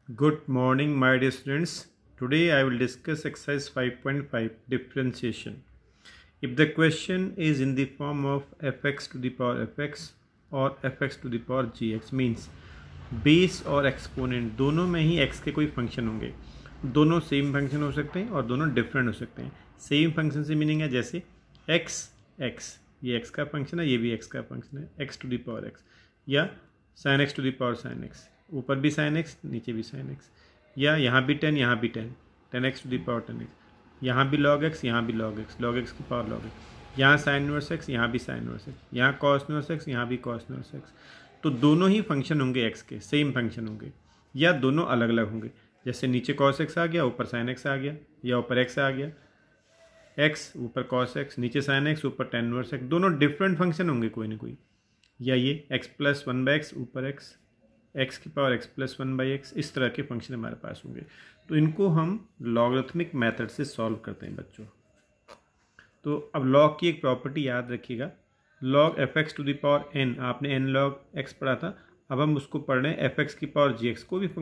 Good morning, my dear students. Today I will discuss exercise 5.5 differentiation. If the question is in the form of fx to the power fx or fx to the power gx means base और exponent दोनों में ही x के कोई function होंगे। दोनों same function हो सकते हैं और दोनों डिफरेंट हो सकते हैं। सेम फंक्शन से मीनिंग है जैसे x x, ये x का फंक्शन है, ये भी x का फंक्शन है, x to the power x, या sin x to the power sin x, ऊपर भी sin x नीचे भी sin x, या यहाँ भी 10 यहाँ भी 10, 10x to the power 10x, यहाँ भी log x यहाँ भी log x की पावर log x, यहाँ sin इनवर्स x यहाँ भी sin इनवर्स x, यहाँ cos इनवर्स x यहाँ भी cos इनवर्स x। तो दोनों ही फंक्शन होंगे x के, सेम फंक्शन होंगे, या दोनों अलग अलग होंगे। जैसे नीचे cos x आ गया, ऊपर sin x आ गया, या ऊपर x आ गया, x ऊपर cos x, नीचे sin x, ऊपर tan इनवर्स x, दोनों डिफरेंट फंक्शन होंगे कोई ना कोई। या ये x प्लस 1/x ऊपर x की पावर x प्लस 1/x, इस तरह के फंक्शन हमारे पास होंगे। तो इनको हम लॉगरिथमिक मेथड से सॉल्व करते हैं बच्चों। तो अब लॉग की एक प्रॉपर्टी याद रखिएगा, log fx to the power n, आपने n log x पढ़ा था, अब हम उसको पढ़ रहे हैं fx की पावर gx, कोई भी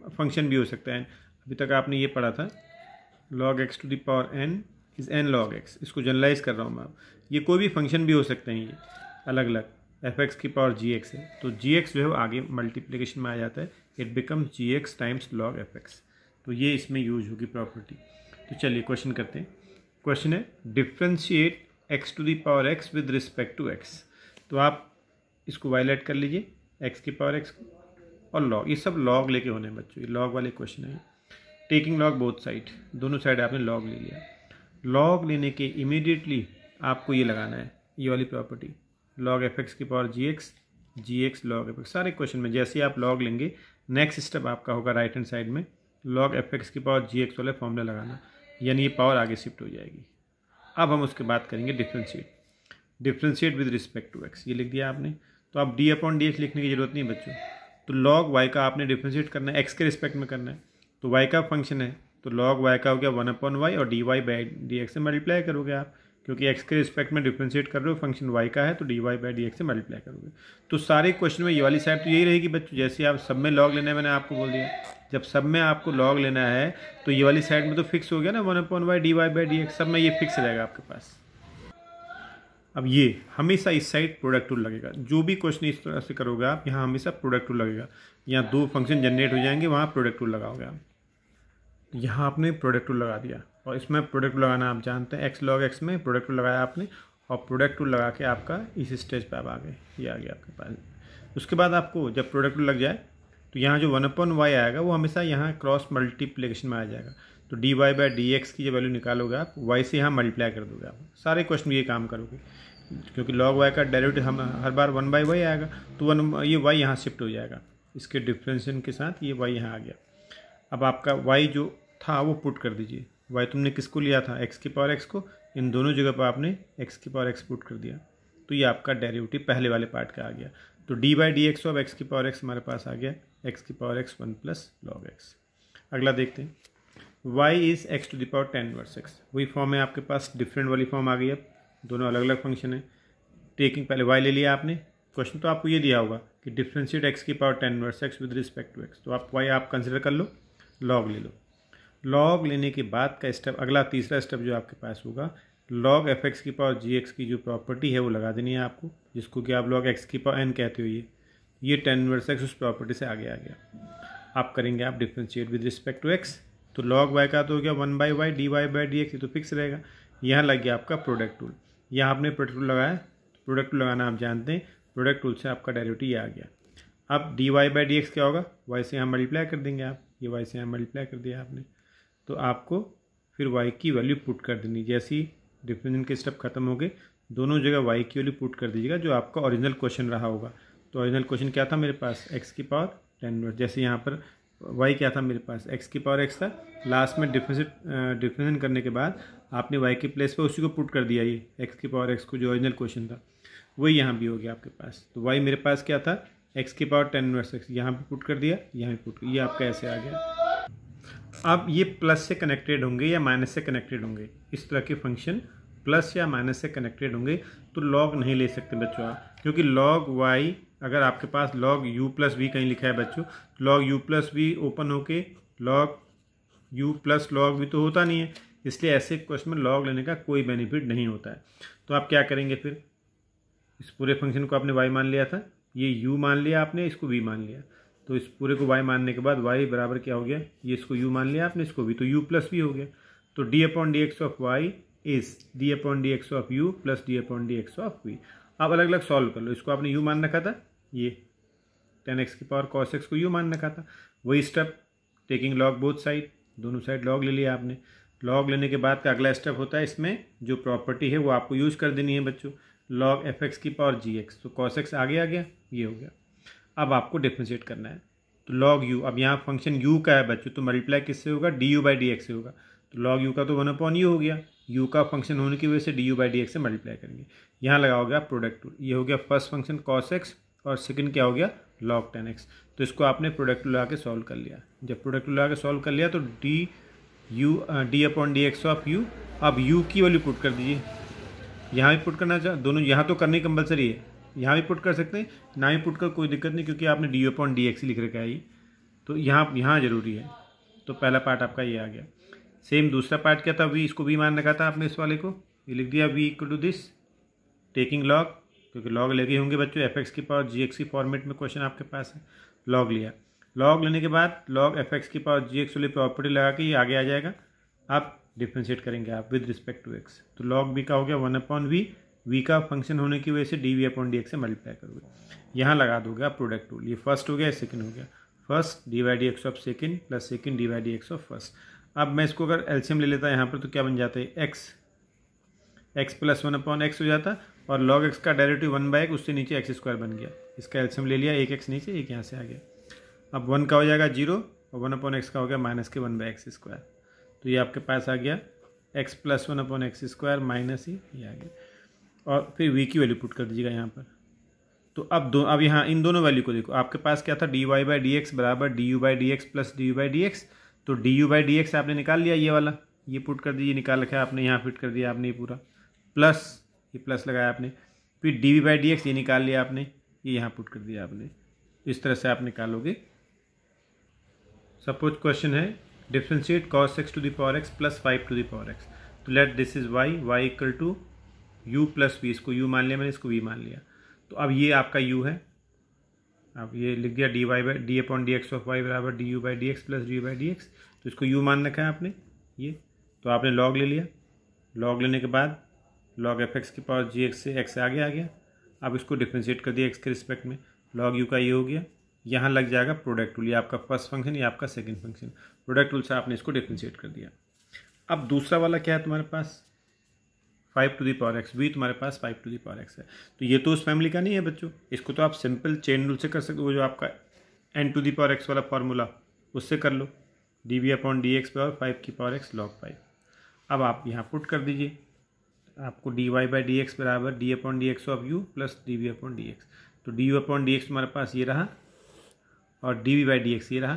फंक्शन भी हो सकता है। अभी तक आपने ये पढ़ा था log x to the power n is n log x, इसको जनरलाइज कर रहा हूँ मैं। ये कोई भी फंक्शन भी हो सकते हैं, ये अलग अलग fx की पावर gx है, तो gx जो है आगे मल्टीप्लिकेशन में आ जाता है, it become gx times log fx। तो ये इसमें यूज होगी प्रॉपर्टी। तो चलिए क्वेश्चन करते हैं। क्वेश्चन है differentiate x to the power x with respect to x। तो आप इसको वायलेट कर लीजिए, x की पावर x और log, ये सब log लेके होने हैं बच्चों, ये log वाले क्वेश्चन है। टेकिंग log बोथ साइड, दोनों साइड आपने log ले लिया। log लेने के इमीडिएटली आपको ये लगाना है, ये वाली प्रॉपर्टी log fx की पावर gx log fx। सारे क्वेश्चन में जैसे ही आप log लेंगे, नेक्स्ट स्टेप आपका होगा राइट हैंड साइड में log fx की पावर gx वाला फॉर्मूला लगाना, यानी ये पावर आगे शिफ्ट हो जाएगी। अब हम उसके बाद करेंगे differentiate with respect to x, ये लिख दिया आपने। तो आप d/dx लिखने की जरूरत नहीं बच्चों। तो log y का आपने डिफ्रेंशिएट करना है, x के रिस्पेक्ट में करना है। तो y का फंक्शन है, तो log y का हो गया 1/y और dy/dx से मल्टीप्लाई करोगे आप, क्योंकि x के रिस्पेक्ट में डिफ्रेंशिएट कर रहे हो, फंक्शन y का है, तो dy/dx से मल्टीप्लाई करोगे। तो सारे क्वेश्चन में ये वाली साइड तो यही रहेगी बच्चों। जैसे आप सब में log लेना है, मैंने आपको बोल दिया, जब सब में आपको log लेना है तो ये वाली साइड में तो फिक्स हो गया ना, 1/y dy/dx, सब में ये फिक्स रहेगा आपके पास। अब ये हमेशा इस साइड प्रोडक्ट रूल लगेगा, जो भी क्वेश्चन इस तरह से करोगे आप, यहाँ हमेशा प्रोडक्ट रूल लगेगा। यहाँ दो फंक्शन जनरेट हो जाएंगे, वहाँ प्रोडक्ट रूल लगाओगे आप। यहाँ आपने प्रोडक्ट रूल लगा दिया, और इसमें प्रोडक्ट रूल लगाना आप जानते हैं, x log x में प्रोडक्ट रूल लगाया आपने, और प्रोडक्ट रूल लगा के आपका इस स्टेज पे आप आ गए, ये आ गया आपके पास। उसके बाद आपको जब प्रोडक्ट रूल लग जाए तो यहाँ जो 1/y आएगा वो हमेशा यहाँ क्रॉस मल्टीप्लिकेशन में आ जाएगा। तो dy/dx की जो वैल्यू निकालोगे आप, y से यहाँ मल्टीप्लाई कर दोगे आप। सारे क्वेश्चन में ये काम करोगे, क्योंकि log y का डेरिवेटिव हम हर बार 1/y आएगा, तो ये y यहाँ शिफ्ट हो जाएगा, इसके डिफ्रेंशिएशन के साथ ये y यहाँ आ गया। अब आपका y जो था वो पुट कर दीजिए। y तुमने किसको लिया था, x की पावर x को, इन दोनों जगह पर आपने x की पावर x पुट कर दिया, तो ये आपका डेरिवेटिव पहले वाले पार्ट का आ गया। तो dy/dx ऑफ x की पावर x हमारे पास आ गया, x की power x 1 plus log x। अगला देखते हैं, y is x to the power 10 inverse x, वही फॉर्म है आपके पास, डिफरेंट वाली फॉर्म आ गई। अब दोनों अलग अलग फंक्शन है। टेकिंग पहले y ले लिया आपने, क्वेश्चन तो आपको ये दिया होगा कि डिफ्रेंशिएट x की power 10 inverse x with respect to x, तो आप y आप कंसिडर कर लो, log ले लो। log लेने के बाद का स्टेप, अगला तीसरा स्टेप जो आपके पास होगा, log fx की पावर gx की जो प्रॉपर्टी है वो लगा देनी है आपको, जिसको कि आप log x की पावर n कहते हो। ये 10 इनवर्स x उस प्रॉपर्टी से आगे आ गया। आप करेंगे आप differentiate with respect to x, तो log y का तो हो गया 1/y dy/dx, ये तो फिक्स रहेगा। यहाँ लग गया आपका प्रोडक्ट रूल, यहाँ आपने प्रोडक्ट रूल लगाया, प्रोडक्ट रूल लगाना आप जानते हैं, प्रोडक्ट रूल से आपका डेरिवेटिव ये आ गया। अब dy/dx क्या होगा, y से यहाँ मल्टीप्लाई कर देंगे आप, ये y से यहाँ मल्टीप्लाई कर दिया आपने, तो आपको फिर y की वैल्यू पुट कर देनी। जैसे ही डिफरेंशिएशन के स्टेप खत्म हो गए, दोनों जगह y की वैल्यू पुट कर दीजिएगा, जो आपका ओरिजिनल क्वेश्चन रहा होगा। तो ओरिजिनल क्वेश्चन क्या था मेरे पास, x की पावर 10 इनवर्स, जैसे यहाँ पर y क्या था मेरे पास, x की पावर x था, लास्ट में डिफरेंशिएशन करने के बाद आपने y के प्लेस पे उसी को पुट कर दिया, ये x की पावर x को जो ओरिजिनल क्वेश्चन था वही यहाँ भी हो गया आपके पास। तो y मेरे पास क्या था, x की पावर 10 इनवर्स x, यहाँ भी पुट कर दिया, यहाँ भी पुट, ये आपका ऐसे आ गया। अब ये प्लस से कनेक्टेड होंगे या माइनस से कनेक्टेड होंगे, इस तरह के फंक्शन प्लस या माइनस से कनेक्टेड होंगे, तो log नहीं ले सकते बच्चों आप, क्योंकि log y अगर आपके पास log u प्लस वी कहीं लिखा है बच्चों, log u plus v open होके log u plus log v तो होता नहीं है, इसलिए ऐसे क्वेश्चन में log लेने का कोई बेनिफिट नहीं होता है। तो आप क्या करेंगे फिर, इस पूरे फंक्शन को आपने y मान लिया था, ये u मान लिया आपने, इसको v मान लिया, तो इस पूरे को y मानने के बाद y बराबर क्या हो गया, ये इसको u मान लिया आपने, इसको v, तो u प्लस v हो गया। तो d upon d x of y is d upon d x of u plus d upon d x of v। अब अलग अलग सॉल्व कर लो, इसको आपने u मान रखा था, ये tan x की पावर cos x को u मान रखा था, वही step taking log both side, दोनों साइड log ले लिया आपने। log लेने के बाद का अगला स्टेप होता है, इसमें जो प्रॉपर्टी है वो आपको यूज कर देनी है बच्चों, log fx की पावर gx, तो cos x आगे आ गया, ये हो गया। अब आपको डिफरेंशिएट करना है, तो log u, अब यहाँ फंक्शन u का है बच्चों, तो मल्टीप्लाई किससे होगा, du बाई डी एक्स से होगा, तो log u का तो 1/u हो गया, u का फंक्शन होने की वजह से du बाई डी एक्स से मल्टीप्लाई करेंगे। यहाँ लगाओगे आप प्रोडक्ट टूल, ये हो गया फर्स्ट फंक्शन cos x और सेकंड क्या हो गया log tan x। तो इसको आपने प्रोडक्ट लगा के सॉल्व कर लिया, जब प्रोडक्ट लगा के सॉल्व कर लिया तो d upon d x of u, अब u की वैल्यू पुट कर दीजिए, यहाँ भी पुट करना चाह, दोनों यहाँ तो करनी कंपलसरी है, यहाँ भी पुट कर सकते हैं, ना ही पुट कर कोई दिक्कत नहीं, क्योंकि आपने d अपॉन डी एक्स लिख रखा है, तो यहाँ ज़रूरी है। तो पहला पार्ट आपका ये आ गया। सेम दूसरा पार्ट क्या था, v, इसको v मान रखा था आपने, इस वाले को ये लिख दिया v equal to this taking log, क्योंकि log लेके होंगे बच्चों, fx की पावर gx की फॉर्मेट में क्वेश्चन आपके पास है, log लिया, log लेने के बाद log fx की पावर gx वाली प्रॉपर्टी लगा के ये आगे आ जाएगा। आप डिफ्रेंशिएट करेंगे आप विद रिस्पेक्ट टू x, तो log b का हो गया 1/v, v का फंक्शन होने की वजह से dv अपॉन डी एक्स से मल्टीप्लाई करोगे, यहाँ लगा दोगे आप प्रोडक्ट टूल, ये फर्स्ट हो गया, सेकंड हो गया, first D by d x of second plus second D by d x of first. अब मैं इसको अगर एलसीएम ले लेता यहाँ पर तो क्या बन जाता है, x प्लस 1/x हो जाता, और log x का डेरिवेटिव 1/x, उससे नीचे x स्क्वायर बन गया, इसका एलसीएम ले लिया, एक x नीचे एक यहाँ से आ गया। अब 1 का हो जाएगा 0 और 1/x का हो गया माइनस के 1/x स्क्वायर, तो ये आपके पास आ गया x plus 1/x square minus ये आ गया, और फिर v की वैल्यू पुट कर दीजिएगा यहाँ पर। तो अब यहाँ इन दोनों वैल्यू को देखो, आपके पास क्या था, dy बाई डी एक्स बराबर du by d x plus du by d x, तो du बाई डी एक्स आपने निकाल लिया, ये वाला ये पुट कर दीजिए, निकाल रखा है आपने, यहाँ फिट कर दिया आपने ये पूरा, प्लस ये प्लस लगाया आपने, फिर dv बाई डी एक्स ये निकाल लिया आपने, ये यहाँ पुट कर दिया आपने, इस तरह से आप निकालोगे। सपोज क्वेश्चन है differentiate cos x to the power x plus 5 to the power x, तो let this is y equal to u plus v, इसको u मान लिया मैंने, इसको v मान लिया, तो अब ये आपका u है, अब ये लिख दिया d upon d x of y बराबर d u by d x plus d u by d x, तो इसको u मान रखा है आपने, ये तो आपने log ले लिया, log लेने के बाद log एफ एक्स की पावर जी एक्स से x आगे आ गया, अब इसको डिफ्रेंशिएट कर दिया x के रिस्पेक्ट में, log u का ये हो गया, यहाँ लग जाएगा प्रोडक्ट टूल, ये आपका फर्स्ट फंक्शन, ये आपका सेकंड फंक्शन, प्रोडक्ट टूल से आपने इसको डिफ्रेंशिएट कर दिया। अब दूसरा वाला क्या है तुम्हारे पास, 5 टू दी पावर एक्स, भी तुम्हारे पास 5 टू दी पावर एक्स है, तो ये तो उस फैमिली का नहीं है बच्चों, इसको तो आप सिंपल चेन रूल से कर सकते हो, वो जो आपका n to the power x वाला फार्मूला उससे कर लो, d v upon d x power 5 की पावर एक्स log 5। अब आप यहाँ पुट कर दीजिए, आपको d y by d x बराबर d upon d x of u plus d v upon d x, तो d u upon d x तुम्हारे पास ये रहा और d v by d x ये रहा,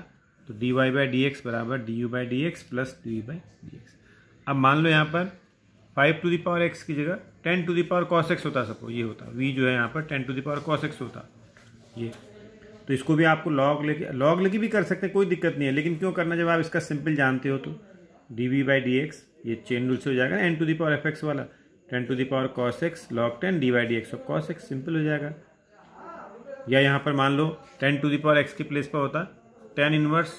तो d y by d x बराबर d u by d x plus d v by d x. अब मान लो यहाँ पर 5 टू दी पावर एक्स की जगह 10 to the power cos x होता, सपोज ये होता, v जो है यहाँ पर 10 to the power cos x होता ये, तो इसको भी आपको log लेके भी कर सकते हैं, कोई दिक्कत नहीं है, लेकिन क्यों करना जब आप इसका सिंपल जानते हो, तो d v by d x ये चेन रूल से हो जाएगा, n to the power f x वाला 10 to the power cos x log 10 d y d x of cos x, simple हो जाएगा। या यहाँ पर मान लो 10 टू दी पावर x की प्लेस पर होता 10 इनवर्स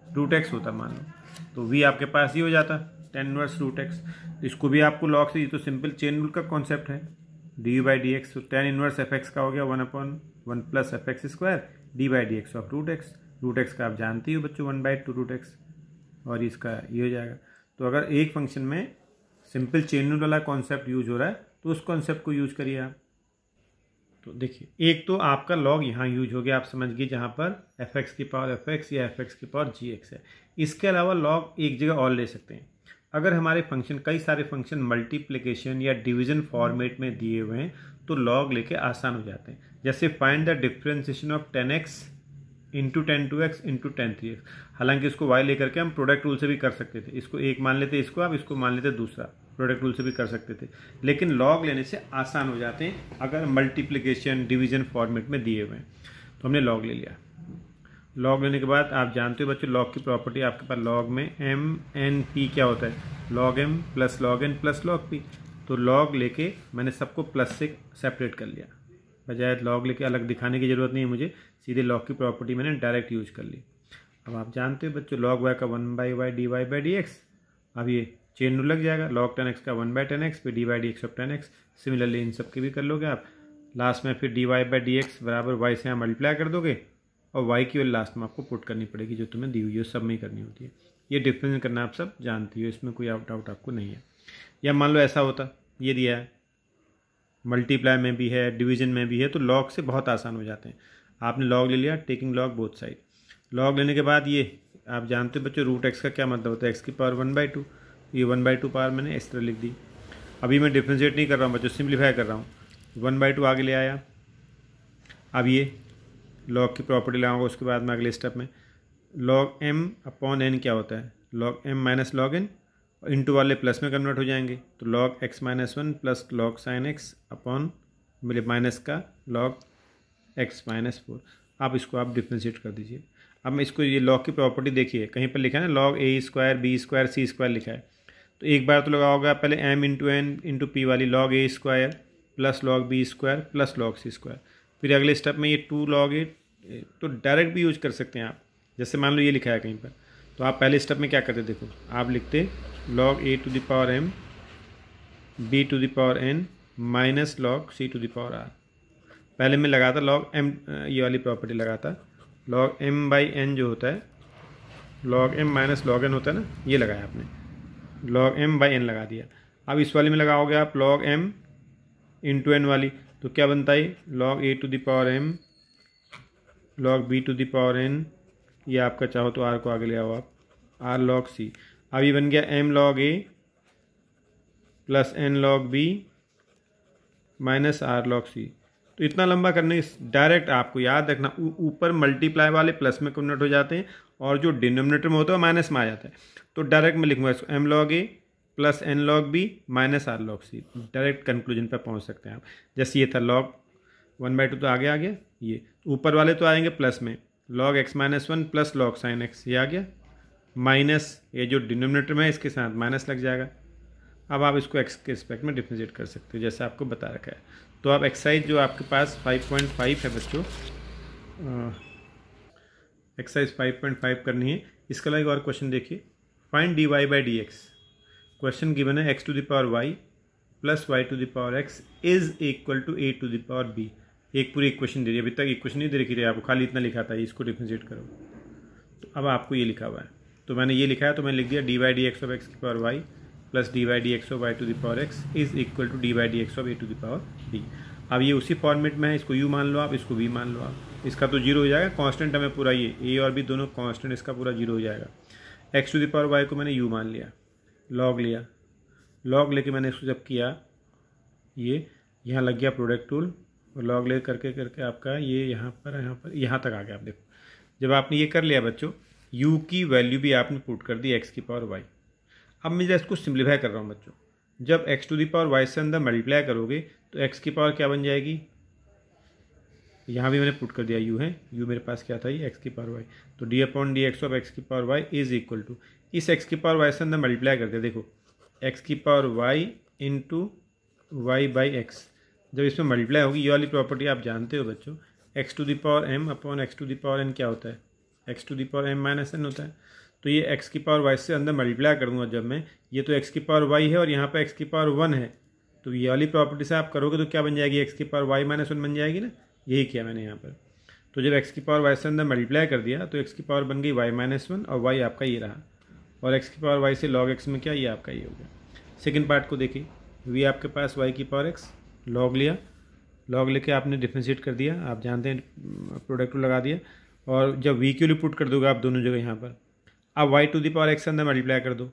रूट x होता मान लो, तो v आपके पास ही हो जाता 10 इनवर्स रूट x, इसको भी आपको log से, ये तो सिंपल चेन रूल का कॉन्सेप्ट है, d u by d x, तो 10 इनवर्स एफ एक्स का हो गया 1/1 plus f x square d by d x of root x का आप जानते हो बच्चों 1/2 रूट एक्स, और इसका ये हो जाएगा। तो अगर एक फंक्शन में सिंपल चेन रूल वाला कॉन्सेप्ट यूज हो रहा है तो उस कॉन्सेप्ट को यूज करिए आप। तो देखिए एक तो आपका log यहाँ यूज हो गया, आप समझ गए, जहाँ पर एफ एक्स की पावर एफ एक्स या एफ एक्स की पावर जी एक्स है। इसके अलावा log एक जगह और ले सकते हैं, अगर हमारे फंक्शन कई सारे फंक्शन मल्टीप्लिकेशन या डिवीजन फॉर्मेट में दिए हुए हैं तो log लेके आसान हो जाते हैं, जैसे find the differentiation of 10x into 10(2x) into 10(3x), हालांकि इसको y लेकर के हम प्रोडक्ट रूल से भी कर सकते थे, इसको एक मान लेते, इसको आप इसको मान लेते दूसरा, प्रोडक्ट रूल से भी कर सकते थे, लेकिन लॉग लेने से आसान हो जाते हैं अगर मल्टीप्लिकेशन डिवीजन फॉर्मेट में दिए हुए हैं। तो हमने लॉग ले लिया। लॉग लेने के बाद आप जानते हो बच्चों लॉग की प्रॉपर्टी आपके पास लॉग में एम एन पी क्या होता है, log m plus log n plus log p. तो लॉग लेके मैंने सबको प्लस से सेपरेट कर लिया, बजाय लॉग लेके अलग दिखाने की ज़रूरत नहीं है मुझे, सीधे लॉग की प्रॉपर्टी मैंने डायरेक्ट यूज कर ली। अब आप जानते हो बच्चों लॉग वाई का 1/y dy by d x, अब ये चेन रूल लग जाएगा, लॉग 10x का 1/10x फिर dy dx of 10x। Similarly in सब के भी कर लोगे आप, लास्ट में फिर dy बाई डी एक्स बराबर y से यहाँ मल्टीप्लाई कर दोगे और y की वैल्यू लास्ट में आपको पुट करनी पड़ेगी जो तुम्हें दी हुई है, सब में ही करनी होती है। ये डिफरेंस करना आप सब जानती हो, इसमें कोई डाउट आपको नहीं है। या मान लो ऐसा होता, ये दिया है मल्टीप्लाई में भी है डिवीजन में भी है, तो लॉग से बहुत आसान हो जाते हैं। आपने लॉग ले लिया, taking log both side. Log लेने के बाद ये आप जानते हो बच्चों रूट एक्स का क्या मतलब होता है, एक्स की पावर 1/2, ये 1/2 पावर मैंने इस तरह लिख दी। अभी मैं डिफ्रेंशिएट नहीं कर रहा हूँ बच्चों, सिंप्लीफाई कर रहा हूँ। 1/2 आगे ले आया, अब ये लॉग की प्रॉपर्टी लगाऊंगा, उसके बाद में अगले स्टेप में लॉग एम अपॉन एन क्या होता है, log m minus log n, into वाले प्लस में कन्वर्ट हो जाएंगे, तो log x minus 1 plus log sine x upon मेरे माइनस का लॉग एक्स माइनस 4। आप इसको आप डिफ्रेंशिएट कर दीजिए। अब मैं इसको ये लॉग की प्रॉपर्टी देखिए, कहीं पर लिखा है ना log a square b square c square लिखा है, तो एक बार तो लगाओगे पहले m into n into p वाली log a square plus log b square plus log c square. फिर अगले स्टेप में ये 2 log ए, तो डायरेक्ट भी यूज कर सकते हैं आप, जैसे मान लो ये लिखा है कहीं पर, तो आप पहले स्टेप में क्या करते देखो, आप लिखते log a to the power m b to the power n minus log c to the power r. पहले मैं लगाता लॉग एम, ये वाली प्रॉपर्टी लगाता लॉग एम बाई एन जो होता है, log m minus log n होता है ना, ये लगाया आपने, लॉग एम बाई एन लगा दिया। अब इस वाले में लगाओगे आप लॉग एम इंटू एन वाली, तो क्या बनता है log a to the power m log b to the power n, ये आपका चाहो तो आर को आगे ले आओ आप, आर लॉग सी। अब ये बन गया m log a plus n log b minus r log c. तो इतना लंबा करने डायरेक्ट आपको याद रखना ऊपर मल्टीप्लाई वाले प्लस में कन्वर्ट हो जाते हैं और जो डिनोमिनेटर में होता है वो माइनस में आ जाता है। तो डायरेक्ट मैं लिखूंगा इसको m log a plus n log b minus r log c, direct conclusion पर पहुंच सकते हैं आप। जैसे ये था लॉग 1/2 तो आगे आ गया, ये ऊपर वाले तो आएंगे प्लस में log x minus 1 plus log sine x, ये आ गया माइनस ये जो डिनोमिनेटर में है इसके साथ माइनस लग जाएगा। अब आप इसको एक्स के रिस्पेक्ट में डिफरेंशिएट कर सकते हो जैसे आपको बता रखा है। तो आप एक्सरसाइज जो आपके पास 5.5 है बच्चों, एक्सरसाइज 5.5 करनी है। इसके अलावा एक और क्वेश्चन देखिए, find dy by d x. Question given है x to the power y plus y to the power x is equal to a to the power b। एक पूरी इक्वेशन दे दी, अभी तक इक्वेशन नहीं दे रखी थी आपको, खाली इतना लिखा था इसको डिफरेंशिएट करो। तो अब आपको ये लिखा हुआ है, तो मैंने ये लिखा है तो मैंने लिख दिया d by d x of x की power y plus d by d x of y to the power x is equal to d by d x of a to the power b. अब ये उसी format में है, इसको you मान लो आप, इसको वी मान लो आप, इसका तो जीरो हो जाएगा, कांस्टेंट हमें पूरा ये ए और बी दोनों कांस्टेंट, इसका पूरा जीरो हो जाएगा। X to the power y को मैंने यू मान लिया, लॉग लिया, लॉग लेके मैंने इसको जब किया ये यहाँ लग गया प्रोडक्ट टूल, और लॉग ले करके करके आपका ये यहाँ पर यहाँ तक आ गया। आप देखो जब आपने ये कर लिया बच्चों, u की वैल्यू भी आपने पुट कर दी x की पावर y। अब मैं इसको सिंप्लीफाई कर रहा हूँ बच्चों, जब x to the power y से अंदर मल्टीप्लाई करोगे तो x की पावर क्या बन जाएगी, यहाँ भी मैंने पुट कर दिया u है, u मेरे पास क्या था ये x की पावर y, तो d upon d x of x की power y is equal to इस x की पावर y से अंदर मल्टीप्लाई करते हैं, देखो x की power y into y by x. जब इसमें मल्टीप्लाई होगी, ये वाली प्रॉपर्टी आप जानते हो बच्चों, x to the power m upon x to the power n क्या होता है, x to the power m minus n होता है। तो ये एक्स की पावर वाई से अंदर मल्टीप्लाई करूँगा जब मैं, ये तो एक्स की पावर वाई है और यहाँ पर एक्स की पावर 1 है, तो ये वाली प्रॉपर्टी से आप करोगे तो क्या बन जाएगी, एक्स की पावर वाई माइनस 1 बन जाएगी ना, यही किया मैंने यहाँ पर। तो जब एक्स की पावर वाई से अंदर मल्टीप्लाई कर दिया तो एक्स की पावर बन गई वाई माइनस 1 और वाई आपका ये रहा, और एक्स की पावर वाई से लॉग एक्स में क्या, ये आपका ये हो गया। सेकेंड पार्ट को देखिए, वी आपके पास वाई की पावर एक्स, लॉग लिया, लॉग लेके आपने डिफरेंशिएट कर दिया, आप जानते हैं प्रोडक्ट लगा दिया, और जब वी की वैल्यू पुट कर दोगे आप दोनों जगह यहाँ पर, अब y to the power x अंदर मल्टीप्लाई कर दो,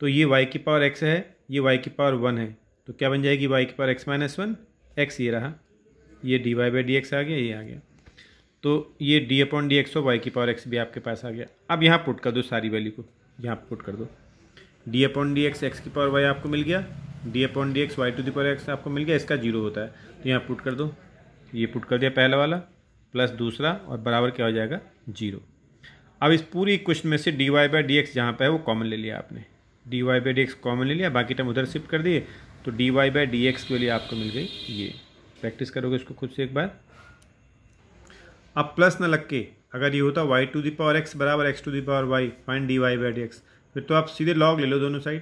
तो ये वाई की पावर एक्स है, ये वाई की पावर 1 है, तो क्या बन जाएगी वाई की पावर एक्स माइनस 1 एक्स, ये रहा, ये d y by d x आ गया, ये आ गया, तो ये डी अपॉन डी एक्स और वाई की पावर एक्स भी आपके पास आ गया। अब यहाँ पुट कर दो सारी वैल्यू को, यहाँ पुट कर दो, d upon d x x की पावर वाई आपको मिल गया, d upon d x y to the power x आपको मिल गया, इसका जीरो होता है तो यहाँ पुट कर दो, ये पुट कर दिया पहला वाला प्लस दूसरा और बराबर क्या हो जाएगा जीरो। अब इस पूरी इक्वेशन में से d y by d x जहाँ पर है वो कॉमन ले लिया आपने, d y by d x common ले लिया, बाकी टर्म उधर शिफ्ट कर दिए तो d y by d x के लिए आपको मिल गई ये। प्रैक्टिस करोगे इसको खुद से एक बार। अब प्लस न लग के अगर ये होता y to the power x बराबर x to the power y, find d y by d x, फिर तो आप सीधे लॉग ले लो दोनों साइड,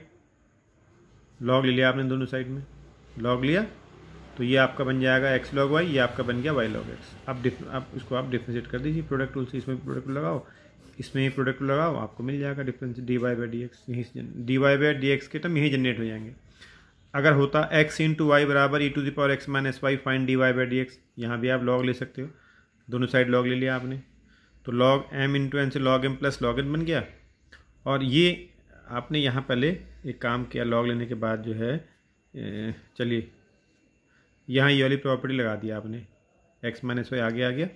लॉग ले लिया आपने दोनों साइड में, लॉग लिया तो ये आपका बन जाएगा एक्स लॉग वाई, ये आपका बन गया वाई लॉग एक्स। अब इसको आप डिफ्रेंशिएट कर दीजिए प्रोडक्ट रूल से, इसमें प्रोडक्ट रूल लगाओ, इसमें ही प्रोडक्ट रूल लगाओ, आपको मिल जाएगा difference d y by d x, यहीं से d y by d x के टर्म यहीं जनरेट हो जाएंगे। अगर होता एक्स इंटू वाई बराबर e to the power x minus y, find d y by d x, यहाँ भी आप लॉग ले सकते हो, दोनों साइड लॉग ले लिया आपने तो लॉग एम इंटू एन से log m plus log n बन गया। और ये आपने यहाँ पहले एक काम किया, लॉग लेने के बाद जो है चलिए यहाँ ये वाली प्रॉपर्टी लगा दिया आपने, एक्स माइनस वाई आगे आ गया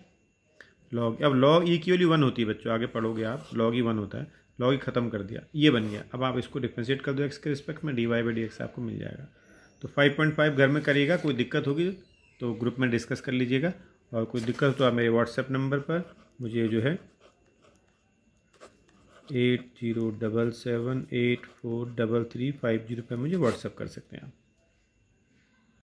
लॉग, अब लॉग ई की वैल्यू 1 होती है बच्चों, आगे पढ़ोगे आप, लॉग ई 1 होता है, लॉग ई खत्म कर दिया, ये बन गया। अब आप इसको डिफ्रेंशिएट कर दो एक्स के रिस्पेक्ट में, d y by d x आपको मिल जाएगा। तो 5.5 घर में करिएगा, कोई दिक्कत होगी तो ग्रुप में डिस्कस कर लीजिएगा, और कोई दिक्कत तो आप मेरे व्हाट्सएप नंबर पर मुझे जो है 8077843350 पर मुझे व्हाट्सएप कर सकते हैं आप।